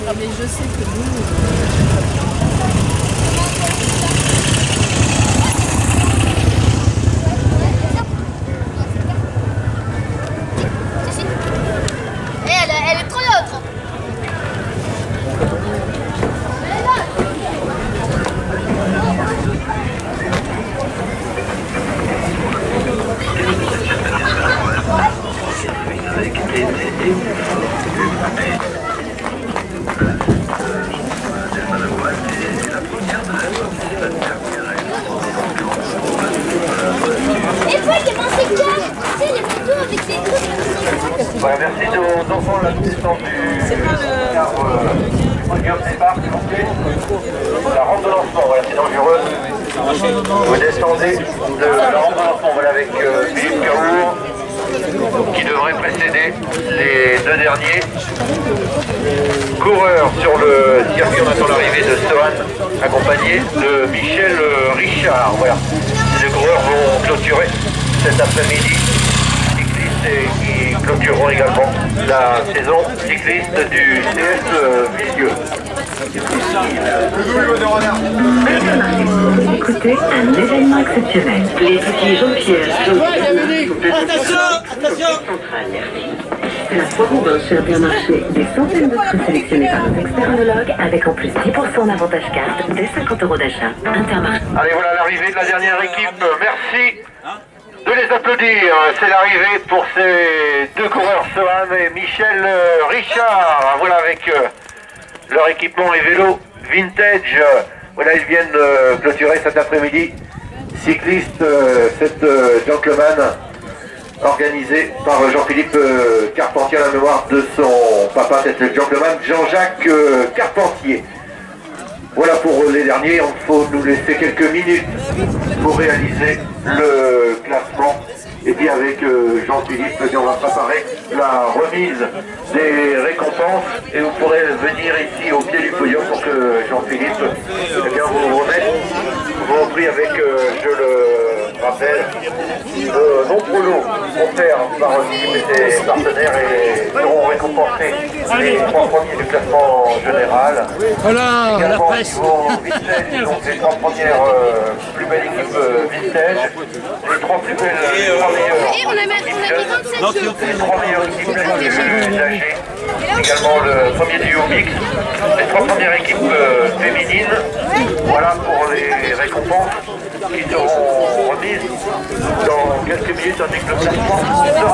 Mais je sais que nous... Elle est trop l'autre. Et toi, il y a un sécage, tu sais, les motos avec des trucs. Voilà, merci aux enfants la descente du podium départ, s'il vous plaît. La rampe de lancement, voilà, c'est dangereux. Vous descendez de la rampe de lancement, voilà, avec Philippe Caour, qui devrait précéder les deux derniers coureurs sur le circuit. On attend l'arrivée de Sohan, accompagné de Michel Richard. Voilà, les coureurs vont clôturer cet après-midi cycliste et qui clôtureront également la saison cycliste du CS Villedieu. Écoutez un événement exceptionnel. Les petits Jean-Pierre c'est la soirée d'un supermarché. Des centaines de fruits sélectionnés par nos experts œnologues avec en plus 10% d'avantage carte dès 50 € d'achat. Intermarché. Allez, voilà l'arrivée de la dernière équipe. Merci de les applaudir. C'est l'arrivée pour ces deux coureurs, Sohan et Michel Richard. Voilà, avec leur équipement et vélo vintage. Voilà, ils viennent clôturer cet après-midi cycliste, cette gentleman organisé par Jean-Philippe Carpentier à la mémoire de son papa, cette gentleman Jean-Jacques Carpentier. Voilà pour les derniers, il faut nous laisser quelques minutes pour réaliser le classement. Et puis avec Jean-Philippe, on va préparer la remise des récompenses et vous pourrez venir ici au pied du podium pour que Jean-Philippe vous remette vos prix avec, je le rappelle, de nombreux lots offerts par Philippe et ses partenaires et seront récompensés les 3 premiers du classement général. Voilà, la presse. Vintage, donc les 3 premières plus belles équipes vintage, les 3 plus belles, les 3 meilleures. Et on a mis 27 jeux. Les 3 meilleures équipes usagées. Également le premier duo mix. Les 3 premières équipes féminines. Voilà pour les récompenses qui seront remises dans quelques minutes avec le classement sera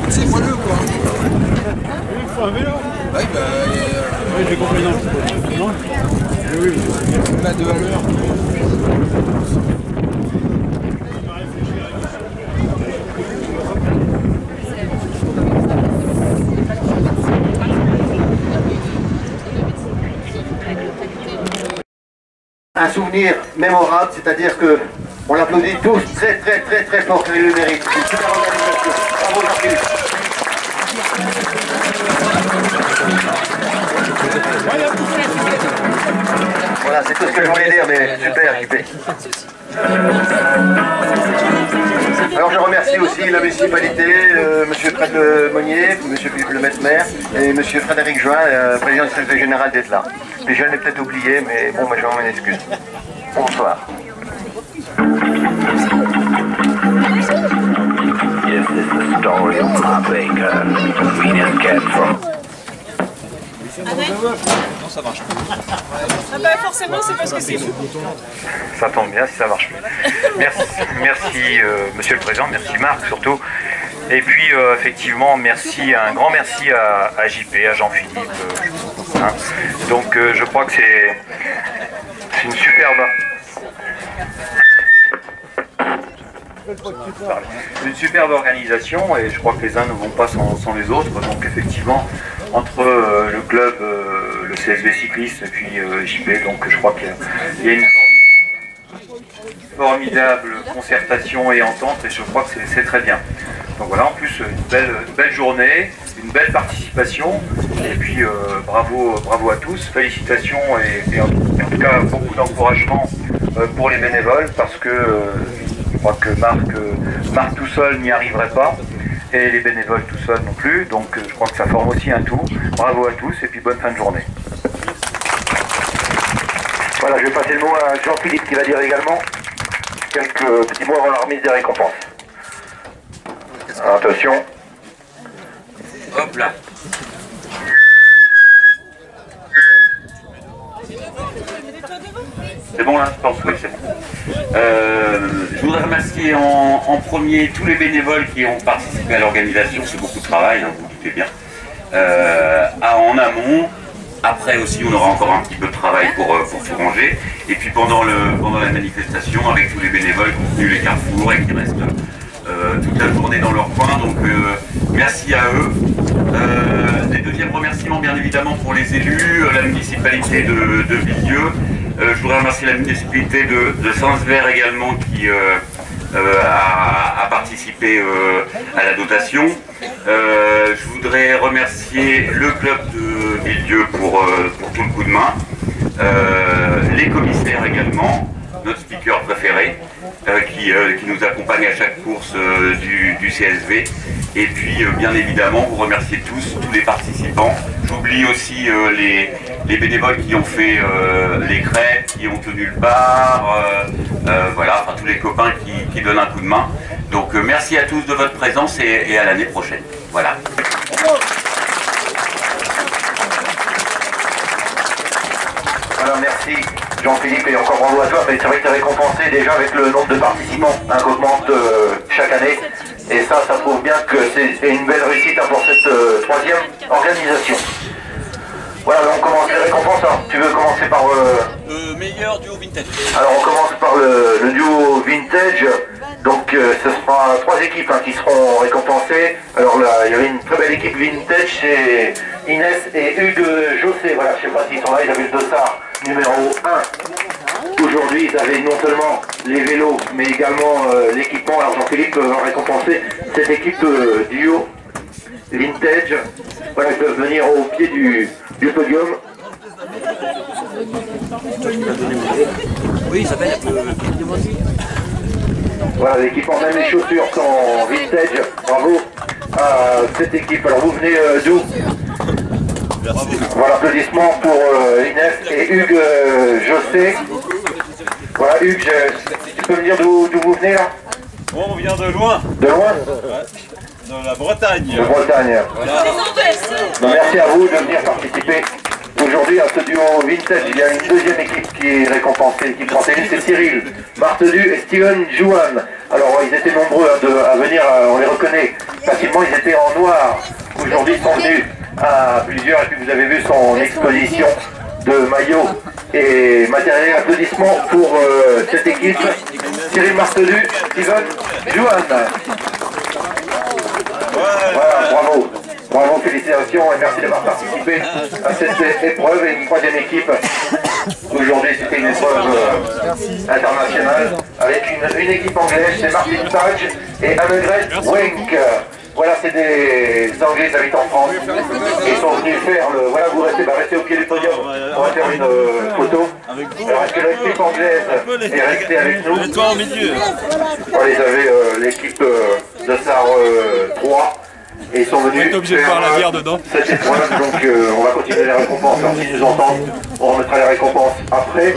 C'est moelleux quoi. Il faut un vélo. Oui, bah. Oui, j'ai compris, non. Non. Oui, Là, 2 à l'heure. un souvenir mémorable, c'est-à-dire que on l'applaudit tous très fort, qu'il le mérite. C'est une super organisation. Bravo Jean-Philippe. Voilà, c'est tout ce que je voulais dire, mais super, JP. Alors je remercie aussi la municipalité, monsieur Fred Monnier, monsieur Philippe le maire et monsieur Frédéric Join, président du secrétaire général d'être là. Les jeunes l'ai peut-être oublié, mais bon, moi je m'en excuse. Bonsoir. This is the story of Ma Baker. We just came from... ça marche plus. Ah bah forcément, c'est parce que c'est fou. Ça tombe bien si ça marche plus. Merci Monsieur le Président, merci Marc surtout. Et puis effectivement, un grand merci à JP, à Jean-Philippe. Hein. Donc je crois que c'est une superbe organisation et je crois que les uns ne vont pas sans les autres. Donc effectivement, entre le club, le CSV cycliste et puis JP, donc je crois qu'il y a une formidable concertation et entente et je crois que c'est très bien. Donc voilà, en plus une belle journée, une belle participation et puis bravo à tous, félicitations et en tout cas beaucoup d'encouragement pour les bénévoles parce que je crois que Marc tout seul n'y arriverait pas et les bénévoles tout seuls non plus, donc je crois que ça forme aussi un tout. Bravo à tous et puis bonne fin de journée. Voilà, je vais passer le mot à Jean-Philippe qui va dire également quelques petits mots avant la remise des récompenses. Attention. Hop là. C'est bon là, je pense, oui, c'est bon. Je voudrais remercier en premier tous les bénévoles qui ont participé à l'organisation, c'est beaucoup de travail, hein, vous vous doutez bien. En amont, après aussi on aura encore un petit peu de travail pour tout ranger. Et puis pendant la manifestation avec tous les bénévoles qui ont tenu les carrefours et qui restent toute la journée dans leur coin, donc merci à eux. Des deuxièmes remerciements bien évidemment pour les élus, la municipalité de Villedieu. Je voudrais remercier la municipalité de Saint-Sever également qui a participé à la dotation. Je voudrais remercier le club de Villedieu pour tout le coup de main, les commissaires également, notre speaker préféré qui nous accompagne à chaque course du CSV. Et puis bien évidemment vous remercier tous les participants. J'oublie aussi les bénévoles qui ont fait les crêpes, qui ont tenu le bar, voilà, enfin tous les copains qui donnent un coup de main. Donc merci à tous de votre présence et à l'année prochaine. Voilà. Voilà, merci Jean-Philippe et encore bravo à toi, mais c'est vrai que tu es récompensé déjà avec le nombre de participants hein, qui augmente chaque année. Et ça prouve bien que c'est une belle réussite hein, pour cette troisième organisation. Voilà, on commence les récompenses. Hein. Tu veux commencer par... meilleur duo vintage. Alors on commence par le duo vintage. Donc ce sera 3 équipes hein, qui seront récompensées. Alors là, il y avait une très belle équipe vintage, c'est Inès et Hugues Jossé. Voilà, je ne sais pas s'ils sont là, ils avaient le dossard numéro 1. Aujourd'hui, ils avaient non seulement les vélos, mais également l'équipement. Alors Jean-Philippe va récompenser cette équipe duo vintage. Voilà, ils peuvent venir au pied du podium. Oui, ça s'appelle Voilà, l'équipement, même les chaussures sont vintage. Bravo à cette équipe. Alors vous venez d'où? Voilà, applaudissements pour Inès et Hugues Jossé. Voilà, Hugues, tu peux me dire d'où vous venez là? Bon, on vient de loin. De loin? De la Bretagne. De Bretagne. Voilà. Donc, merci à vous de venir participer. Aujourd'hui, à ce duo vintage, il y a une deuxième équipe qui est récompensée. L'équipe française, c'est Cyril Martedu et Steven Jouan. Alors, ils étaient nombreux à venir, on les reconnaît facilement, ils étaient en noir. Aujourd'hui, ils sont venus à plusieurs, et puis vous avez vu son exposition de maillots et matériel. Applaudissements pour cette équipe. Cyril Martedu, Steven Jouan. Voilà, bravo. Bravo, félicitations et merci d'avoir participé à cette épreuve et une troisième équipe. Aujourd'hui, c'était une épreuve internationale avec une équipe anglaise, c'est Martin Page et Annegret Wenck. Voilà, c'est des Anglais habitent en France. Ils sont venus faire le... Voilà, vous restez au pied du podium. On va faire une photo. Alors, est-ce que l'équipe anglaise est restée avec nous? Et toi en milieu. Voilà, ils avaient l'équipe de SAR 3. Et ils sont venus. On est obligé de voir la bière dedans. Cette épreuve, donc on va continuer les récompenses. Alors, s'ils nous entendent, on remettra les récompenses après.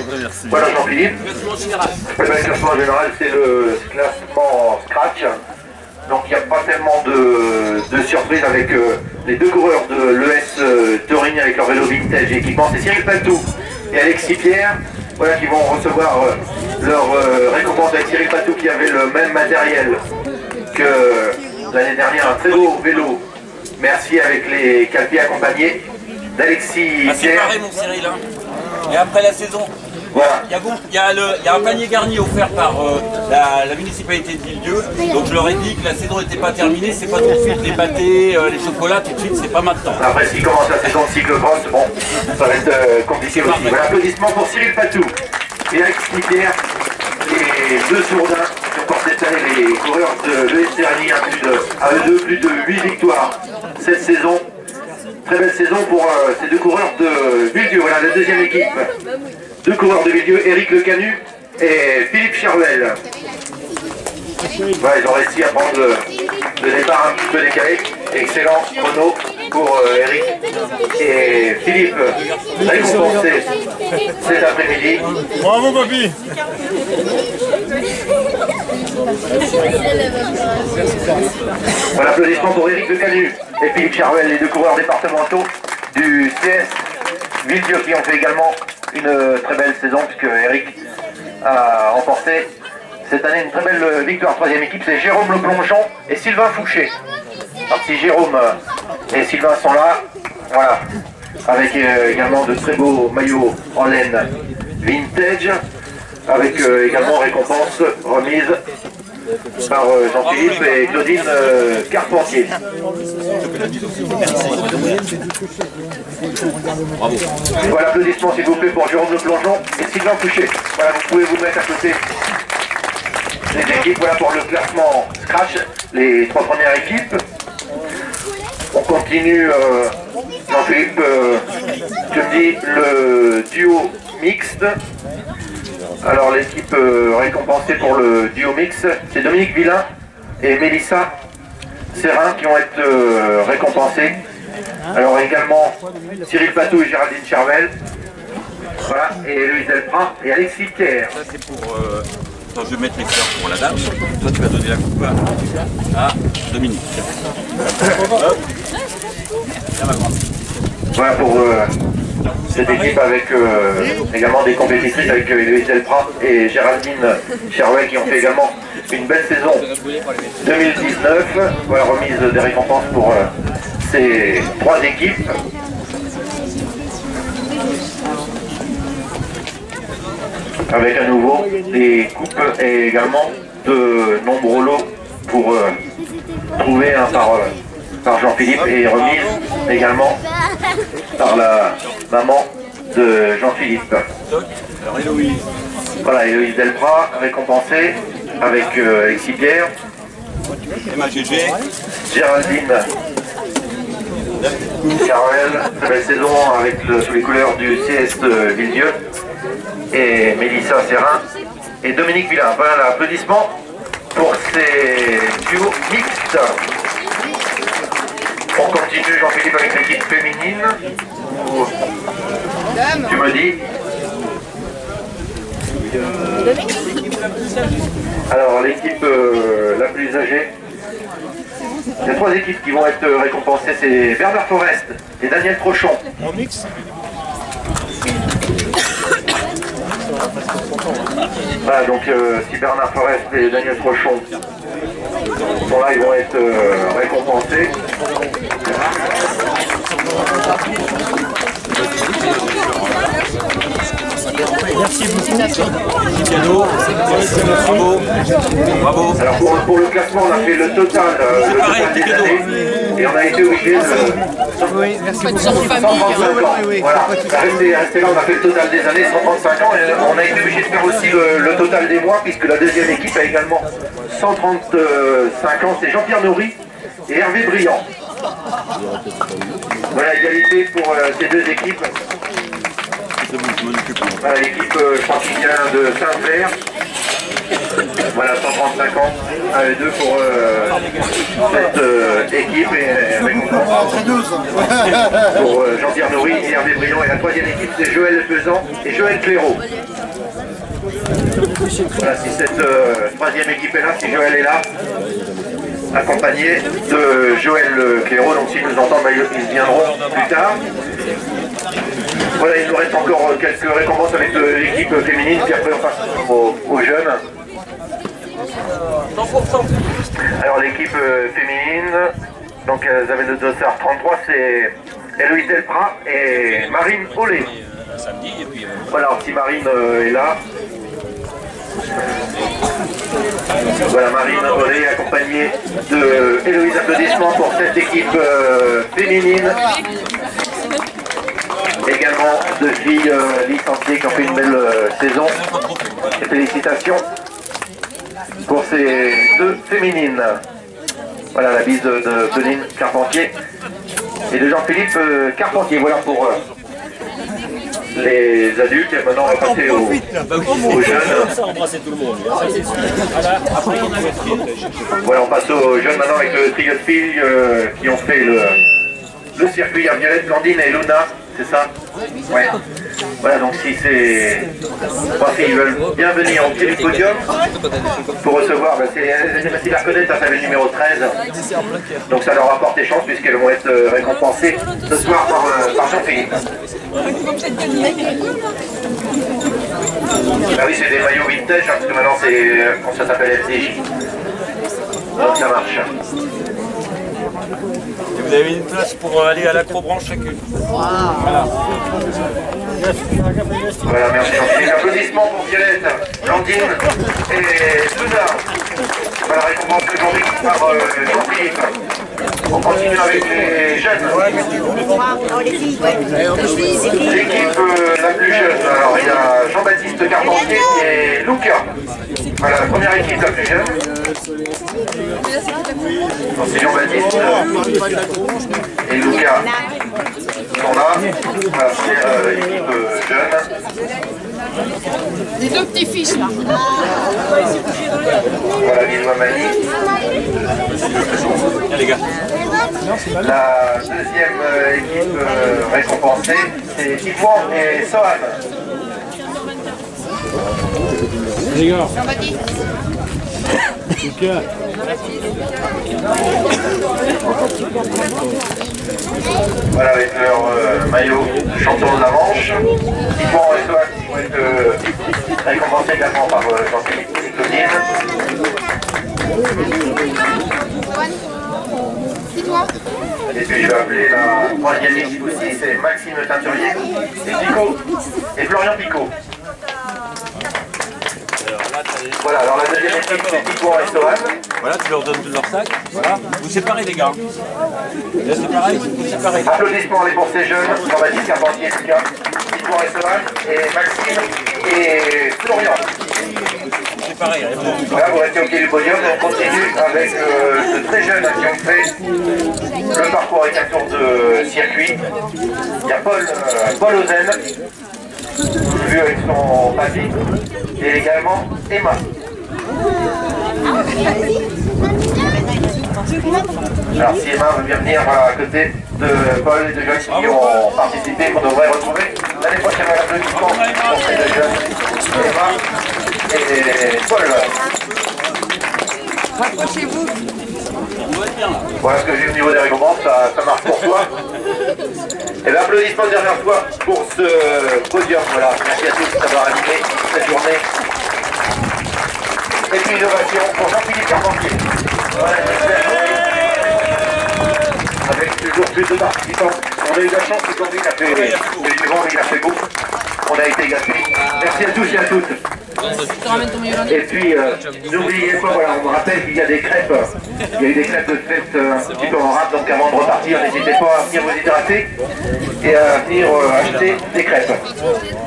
Voilà Jean-Philippe. Le classement général, c'est le classement scratch. Donc il n'y a pas tellement de surprises avec les deux coureurs de l'ES de Taurine avec leur vélo vintage et équipement. C'est Cyril Patou et Alexis Pierre, voilà, qui vont recevoir leur récompense avec Cyril Patou qui avait le même matériel que l'année dernière, un très beau vélo. Merci avec les calpiers accompagnés d'Alexis c'est Pierre. pareil mon Cyril. Hein. Et après la saison, Voilà. il y a un panier garni offert par la municipalité de Villedieu. Donc je leur ai dit que la saison n'était pas terminée, c'est pas tout de suite les pâtés, les chocolats, tout de suite, c'est pas maintenant. Après, s'il commence la saison de cyclocross, bon, ça va être compliqué aussi. Voilà, applaudissements pour Cyril Patou et Alexis Pierre et deux Sourdins qui ont porté cette année les coureurs de l'ESC Rally, à eux deux, plus de 8 victoires cette saison. Très belle saison pour ces deux coureurs de Villedieu. Voilà la deuxième équipe. Deux coureurs de Villedieu, Éric Lecanu et Philippe Charvel. Voilà, ils ont réussi à prendre le départ un petit peu décalé. Excellent chrono pour Éric et Philippe, récompensé cet après-midi. Bravo, papy. Voilà, applaudissements pour Éric Lecanu et Philippe Charvel, les deux coureurs départementaux du CS Villedieu qui ont fait également une très belle saison puisque Éric a remporté cette année une très belle victoire. Troisième équipe, c'est Jérôme Le Plongeon et Sylvain Fouché. Alors si Jérôme et Sylvain sont là, voilà, avec également de très beaux maillots en laine vintage, avec également récompense remise par Jean-Philippe et Claudine Carpentier. Voilà, applaudissements s'il vous plaît pour Jérôme Le Plongeon et Sylvain Fouché. Voilà, vous pouvez vous mettre à côté des équipes. Voilà pour le classement Scratch, les trois premières équipes. On continue, Jean-Philippe, tu me dis le duo mixte. Alors l'équipe récompensée pour le duo mixte, c'est Dominique Villain et Mélissa Serrin qui vont être récompensés. Alors également Cyril Patou et Géraldine Charvel. Voilà, et Louise Delprat et Alexis Pierre. Ça c'est pour... Attends, je vais mettre les fleurs pour la dame. Toi tu vas donner la coupe à Dominique. Voilà pour cette équipe avec également des compétitrices avec Louise Delprat et Géraldine Charvel qui ont fait également une belle saison 2019. Voilà, remise des récompenses pour ces trois équipes. Avec à nouveau des coupes et également de nombreux lots pour trouver un par Jean-Philippe et remise également par la maman de Jean-Philippe. Alors Héloïse. Voilà, Héloïse Delprat récompensée avec Alexis Pierre, MAGG. Géraldine Carrel, très belle saison avec sous les couleurs du CS Villedieu, et Mélissa Serrin et Dominique Villain. Voilà, applaudissements pour ces duos mixtes. On continue, Jean-Philippe, avec l'équipe féminine. Tu me dis. Alors, l'équipe la plus âgée. Il y a trois équipes qui vont être récompensées. C'est Bernard Forest et Daniel Trochon. En mix. Voilà, donc si Bernard Forest et Daniel Trochon sont là, ils vont être récompensés. Merci beaucoup. Cadeau. Bravo. Bravo. Alors pour le classement, on a fait le total des années et on a été obligé de... Oui, merci beaucoup. 135 ans. Voilà, restez là, on a fait le total des années, 135 ans, et on a été obligé de faire aussi le total des mois, puisque la deuxième équipe a également 135 ans, c'est Jean-Pierre Nourry et Hervé Briand. Voilà, égalité pour ces deux équipes. Voilà, l'équipe, je crois qu'il vient de Saint-Vert. Voilà, 135 ans à eux deux pour cette équipe et récompense pour Jean-Pierre Nourry et Hervé Briand. Et la troisième équipe, c'est Joël Pesan et Joël Clairaut. Voilà, si cette troisième équipe est là, si Joël est là, accompagnés de Joël Clairaut. Donc s'ils nous entendent, ils viendront plus tard. Voilà, il nous reste encore quelques récompenses avec l'équipe féminine, puis après on passe aux jeunes. Alors l'équipe féminine, donc elles avaient le dossard 33, c'est Héloïse Delprat et Marine Olé. Voilà, alors si Marine est là. Voilà, Marine Olé accompagnée de Héloïse, applaudissements pour cette équipe féminine. Également deux filles licenciées qui ont fait une belle saison. Et félicitations pour ces deux féminines. Voilà la bise de Pauline Carpentier et de Jean-Philippe Carpentier. Voilà pour les adultes. Et maintenant on va passer aux jeunes. Voilà, on passe aux jeunes maintenant avec le trio de filles qui ont fait le circuit. Il y a Violette, Blandine et Luna. C'est ça? Ouais. Voilà, donc si c'est... Enfin, s'ils veulent bien venir au pied du podium pour recevoir, ben c'est la reconnaître, ça fait le numéro 13. Donc ça leur apporte des chances puisqu'elles vont être récompensées ce soir par Jean-Philippe. Ah oui, c'est des maillots vintage, hein, parce que maintenant ça s'appelle FDJ. Donc ça marche. Et vous avez une place pour aller à l'acrobranche chacune. Voilà. Voilà, merci Jean-Philippe. Applaudissements pour Violette, Blandine et Luna. Voilà, récompense aujourd'hui par Jean-Philippe. On continue avec les jeunes. L'équipe la plus jeune, alors il y a Jean-Baptiste Carpentier et Luca. Voilà, la première équipe la plus jeune. C'est Jean-Baptiste et Luca qui sont là. Voilà, c'est l'équipe jeune. Les deux petits fiches là. Voilà, bisous à Mani. Les gars. La deuxième équipe récompensée, c'est Yvonne et Sohan. Les gars. Voilà, avec leur maillot champion de la Manche. Yvonne et Sohan qui vont être récompensés également par Jean-Philippe et Claudine. Et puis je vais appeler la troisième équipe aussi, c'est Maxime Teinturier et Pico et Florian Picot. Voilà, alors la deuxième équipe c'est Pico et Sohan. Voilà, tu leur donnes leur sac. Voilà. Vous séparez les gars. Là c'est pareil, vous séparez. Applaudissements pour ces jeunes, Jean-Baptiste Carpentier, Lucas, Pico et Sohan, et Maxime et Florian. C'est pareil. Voilà, vous restez au pied du podium, on continue avec de très jeunes qui ont fait le parcours avec un tour de circuit. Il y a Paul Ozen, vu avec son papy, et également Emma. Alors si Emma veut bien venir à côté de Paul et de jeunes qui ont participé, qu'on devrait retrouver l'année prochaine à l'applaudissement pour ces deux jeunes, Emma et Paul. Rapprochez-vous. Voilà ce que j'ai au niveau des règlements, ça marche pour toi. Et l'applaudissement de dernière fois pour ce podium. Voilà, merci à tous d'avoir animé cette journée. Et puis innovation pour Jean-Philippe Carpentier. Voilà, avec toujours plus de participants. On a eu la chance aujourd'hui, il a fait du vent, il a fait beau. On a été gâtés. Merci à tous et à toutes. Et puis, n'oubliez pas, voilà, on me rappelle qu'il y a des crêpes. Il y a eu des crêpes de fête un petit peu en rap, donc avant de repartir, n'hésitez pas à venir vous hydrater et à venir acheter des crêpes.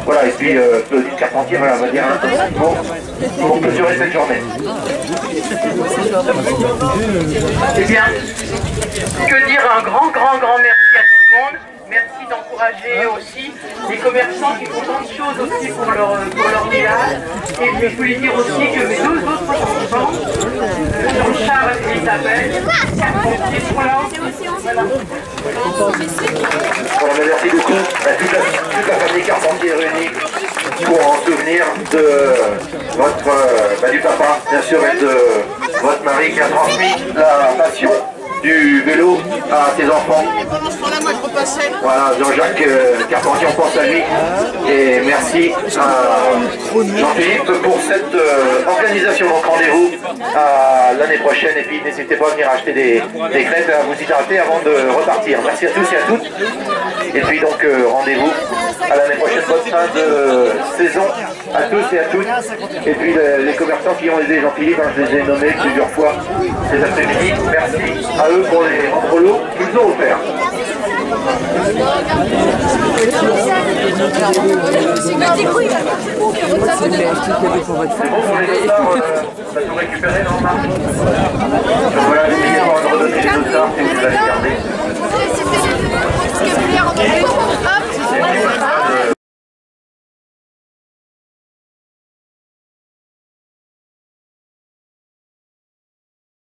Voilà, et puis Claudine Carpentier, voilà, on va dire un mot pour clôturer cette journée. Eh bien, que dire un grand merci à tout le monde. Merci d'encourager aussi les commerçants qui font tant de choses aussi pour leur village. Et puis je voulais dire aussi que mes deux autres participants, Jean-Charles et Isabelle, sont là aussi. Voilà. Bon, merci beaucoup à toute la famille Carpentier réunie. pour en souvenir de votre, du papa, bien sûr, et de votre mari qui a transmis la passion du vélo à ses enfants. Voilà, Jean-Jacques Carpentier, on pense à lui. Et merci à Jean-Philippe pour cette organisation. Donc rendez-vous à l'année prochaine. Et puis n'hésitez pas à venir acheter des crêpes et à vous hydrater avant de repartir. Merci à tous et à toutes. Et puis donc rendez-vous à l'année prochaine. Bonne fin de saison à tous et à toutes. Et puis les commerçants qui ont aidé Jean-Philippe, je les ai nommés plusieurs fois cet après-midi. Merci à eux pour les entrolos qu'ils ont offerts. C'est bon pour les dossards, ça peut récupérer, non, Marc? Voilà, les meilleurs vont redonner les dossards si vous allez bien.